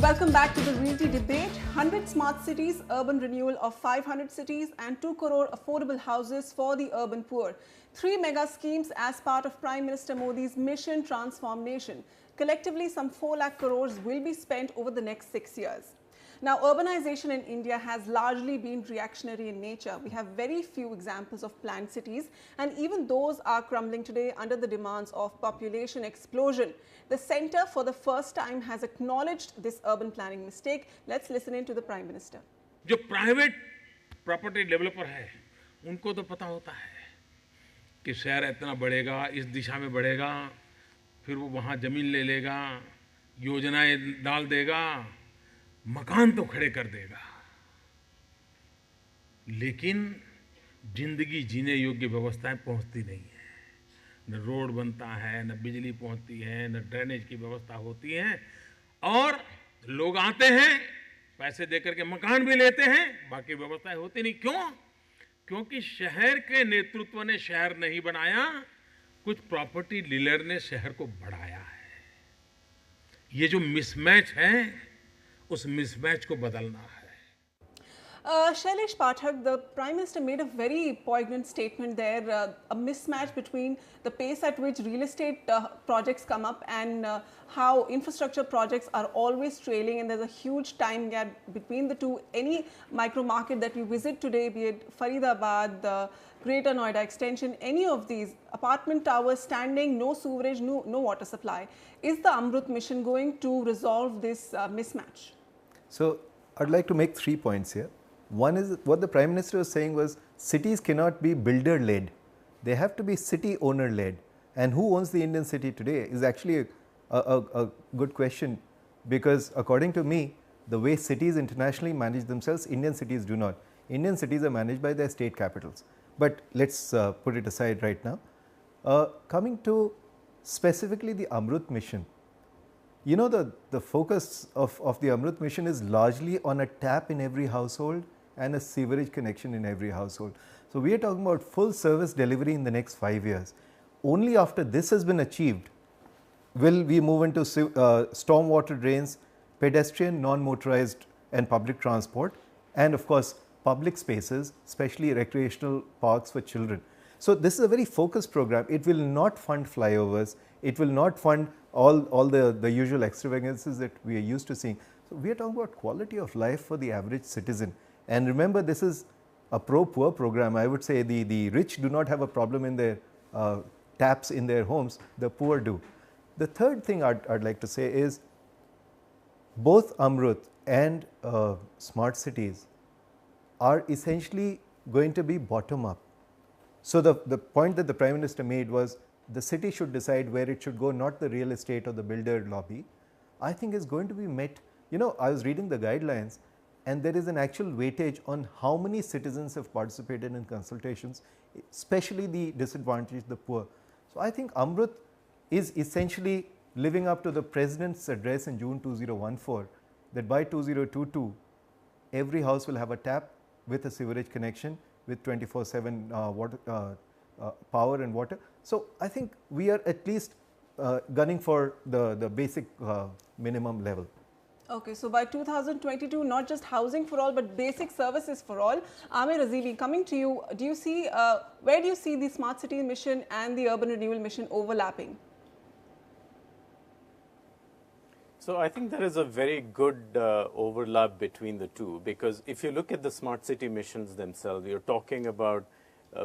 Welcome back to the Realty Debate. 100 smart cities, urban renewal of 500 cities and 2 crore affordable houses for the urban poor. 3 mega schemes as part of Prime Minister Modi's Mission Transform Nation. Collectively, some 4 lakh crores will be spent over the next 6 years. Now, urbanization in India has largely been reactionary in nature. We have very few examples of planned cities, and even those are crumbling today under the demands of population explosion. The centre, for the first time, has acknowledged this urban planning mistake. Let's listen in to the Prime Minister. जो private property developer है, उनको तो पता होता है कि शहर इतना बढ़ेगा, इस दिशा में बढ़ेगा, फिर वो वहाँ जमीन ले लेगा, योजनाएं डाल देगा, मकान तो खड़े कर देगा, लेकिन जिंदगी जीने योग्य व्यवस्थाएं पहुंचती नहीं है। न रोड बनता है, न बिजली पहुंचती है, न ड्रेनेज की व्यवस्था होती है, और लोग आते हैं, पैसे देकर के मकान भी लेते हैं, बाकी व्यवस्थाएं होती नहीं। क्यों? क्योंकि शहर के नेतृत्व ने शहर नहीं बनाया, कुछ प्रॉपर्टी डीलर ने शहर को बढ़ाया है। ये जो मिसमैच है, उस मिसमैच को बदलना है। Shailesh Pathak, the Prime Minister made a very poignant statement there, a mismatch between the pace at which real estate projects come up and how infrastructure projects are always trailing, and there's a huge time gap between the two. Any micro market that you visit today, be it Faridabad, the Greater Noida extension, any of these, apartment towers standing, no sewerage, no water supply. Is the Amrut mission going to resolve this mismatch? So, I'd like to make 3 points here. One is what the Prime Minister was saying was cities cannot be builder led, they have to be city owner led. And who owns the Indian city today is actually a good question, because according to me, the way cities internationally manage themselves, Indian cities do not. Indian cities are managed by their state capitals. But let's put it aside right now. Coming to specifically the Amrut mission, you know, the focus of the Amrut mission is largely on a tap in every household and a sewerage connection in every household. So, we are talking about full service delivery in the next 5 years. Only after this has been achieved will we move into stormwater drains, pedestrian, non-motorized and public transport, and of course, public spaces, especially recreational parks for children. So, this is a very focused program. It will not fund flyovers, it will not fund all the usual extravagances that we are used to seeing. So, we are talking about quality of life for the average citizen. And remember, this is a pro-poor program. I would say the rich do not have a problem in their taps in their homes, the poor do. The third thing I'd like to say is both Amrut and smart cities are essentially going to be bottom up. So, the point that the Prime Minister made was the city should decide where it should go, not the real estate or the builder lobby. I think is going to be met. You know, I was reading the guidelines, and there is an actual weightage on how many citizens have participated in consultations, especially the disadvantaged, the poor. So, I think Amrut is essentially living up to the President's address in June 2014 that by 2022, every house will have a tap with a sewerage connection with 24/7 power and water. So, I think we are at least gunning for the basic minimum level. Okay, so by 2022, not just housing for all, but basic services for all. Amir Azili, coming to you, do you see, where do you see the Smart City mission and the Urban Renewal mission overlapping? So, I think there is a very good overlap between the two, because if you look at the smart city missions themselves, you're talking about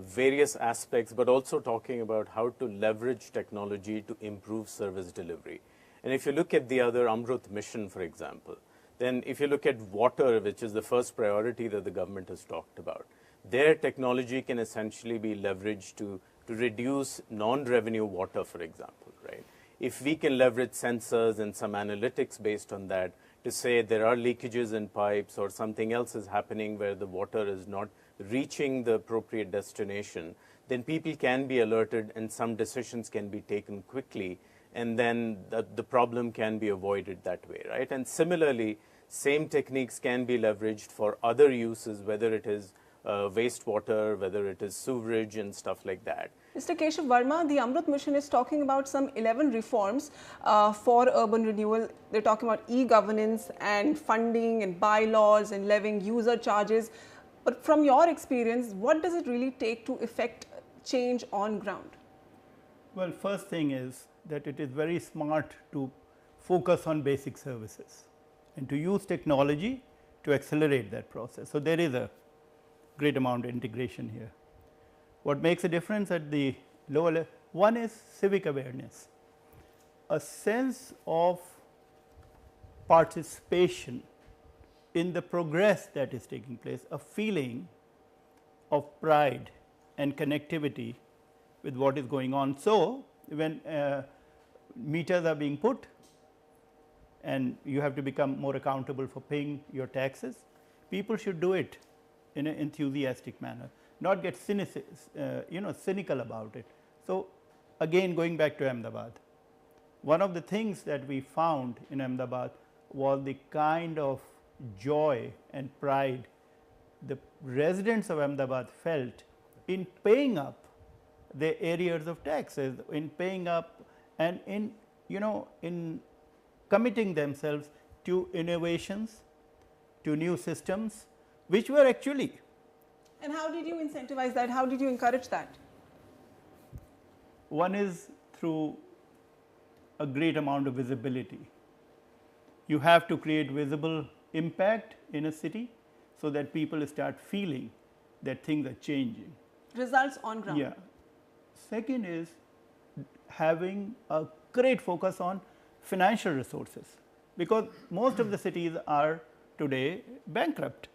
various aspects, but also talking about how to leverage technology to improve service delivery. And if you look at the other Amrut mission, for example, then if you look at water, which is the first priority that the government has talked about, their technology can essentially be leveraged to reduce non-revenue water, for example, right? If we can leverage sensors and some analytics based on that to say there are leakages in pipes or something else is happening where the water is not reaching the appropriate destination, then people can be alerted and some decisions can be taken quickly, and then the problem can be avoided that way, right? And similarly, same techniques can be leveraged for other uses, whether it is wastewater, whether it is sewerage and stuff like that. Mr. Keshav Verma, the Amrut Mission is talking about some 11 reforms for urban renewal. They're talking about e-governance and funding and bylaws and levying user charges. But from your experience, what does it really take to effect change on ground? Well, first thing is that it is very smart to focus on basic services and to use technology to accelerate that process. So, there is a great amount of integration here. What makes a difference at the lower level? One is civic awareness, a sense of participation in the progress that is taking place, a feeling of pride and connectivity with what is going on. So, when meters are being put and you have to become more accountable for paying your taxes, people should do it in an enthusiastic manner, not get cynical about it. So, again going back to Ahmedabad, one of the things that we found in Ahmedabad was the kind of joy and pride the residents of Ahmedabad felt in paying up their arrears of taxes, in paying up and in committing themselves to innovations, to new systems, which were actually. And how did you incentivize that? How did you encourage that? One is through a great amount of visibility. You have to create visible impact in a city so that people start feeling that things are changing. Results on ground. Yeah. Second is having a great focus on financial resources, because most of the cities are today bankrupt.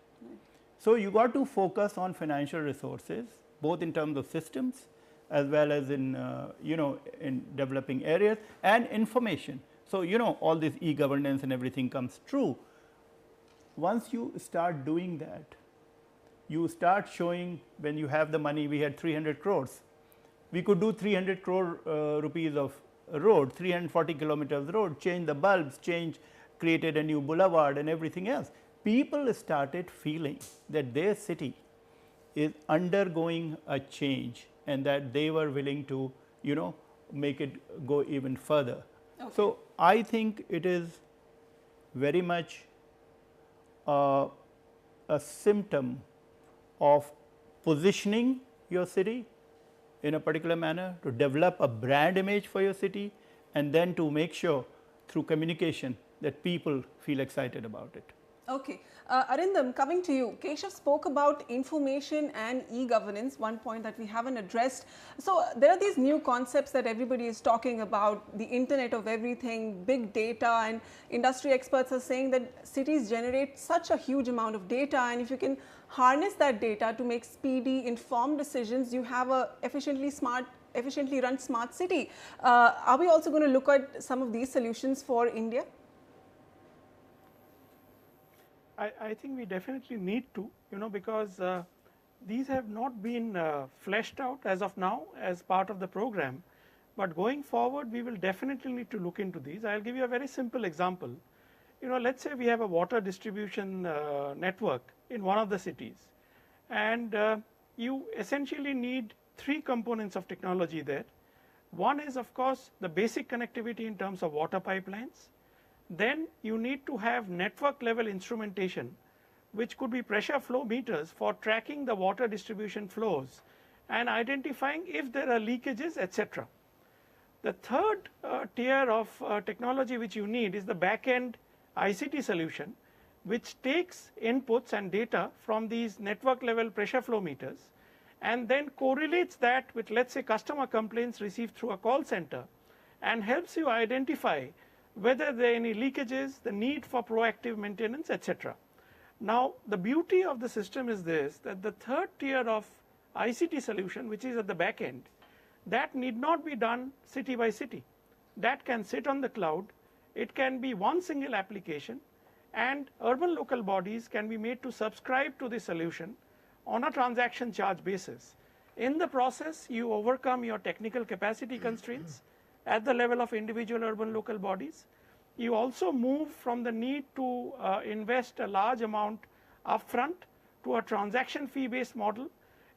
So, you got to focus on financial resources both in terms of systems as well as in in developing areas and information. So, all this e-governance and everything comes true. Once you start doing that, you start showing, when you have the money, we had 300 crores. We could do 300 crore rupees of road, 340 kilometers road, change the bulbs, created a new boulevard and everything else. People started feeling that their city is undergoing a change and that they were willing to, make it go even further. Okay. So, I think it is very much a symptom of positioning your city in a particular manner, to develop a brand image for your city, and then to make sure through communication that people feel excited about it. Okay. Arindam, coming to you, Keshav spoke about information and e-governance, one point that we haven't addressed. So, there are these new concepts that everybody is talking about, the internet of everything, big data, and industry experts are saying that cities generate such a huge amount of data, and if you can harness that data to make speedy, informed decisions, you have a efficiently run smart city. Are we also going to look at some of these solutions for India? I think we definitely need to, because these have not been fleshed out as of now as part of the program, but going forward we will definitely need to look into these. I will give you a very simple example. Let us say we have a water distribution network in one of the cities, and you essentially need 3 components of technology there. One is, of course, the basic connectivity in terms of water pipelines. Then you need to have network level instrumentation, which could be pressure flow meters for tracking the water distribution flows and identifying if there are leakages, etc. The third tier of technology which you need is the back end ICT solution, which takes inputs and data from these network level pressure flow meters and then correlates that with, let's say, customer complaints received through a call center and helps you identify whether there are any leakages, the need for proactive maintenance, etc. Now, the beauty of the system is this, that the third tier of ICT solution, which is at the back end, that need not be done city by city. That can sit on the cloud, it can be one single application, and urban local bodies can be made to subscribe to the solution on a transaction charge basis. In the process, you overcome your technical capacity constraints at the level of individual urban local bodies. You also move from the need to invest a large amount upfront to a transaction fee based model,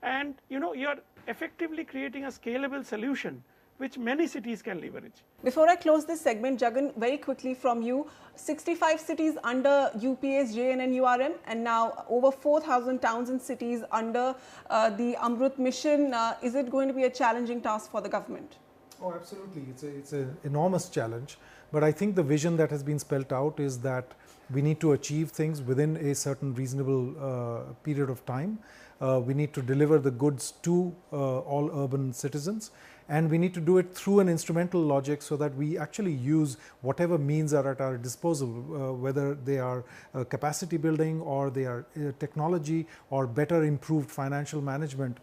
and you're effectively creating a scalable solution which many cities can leverage. Before I close this segment, Jagan, very quickly from you, 65 cities under UPA's JNNURM, and now over 4,000 towns and cities under the Amrut mission. Is it going to be a challenging task for the government? Oh, absolutely. It's an enormous challenge. But I think the vision that has been spelled out is that we need to achieve things within a certain reasonable period of time. We need to deliver the goods to all urban citizens, and we need to do it through an instrumental logic so that we actually use whatever means are at our disposal, whether they are capacity building or they are technology or better improved financial management,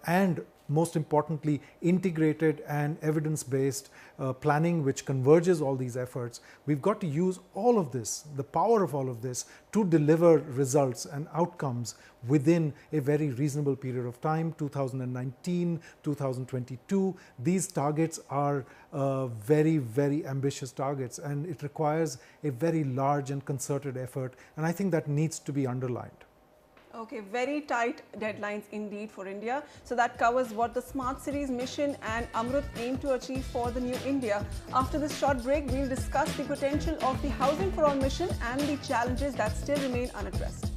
and most importantly, integrated and evidence-based planning which converges all these efforts. We've got to use all of this, the power of all of this, to deliver results and outcomes within a very reasonable period of time, 2019, 2022. These targets are very, very ambitious targets, and it requires a very large and concerted effort, and I think that needs to be underlined. Okay, very tight deadlines indeed for India. So that covers what the Smart Cities mission and Amrut aim to achieve for the new India. After this short break, we'll discuss the potential of the Housing for All mission and the challenges that still remain unaddressed.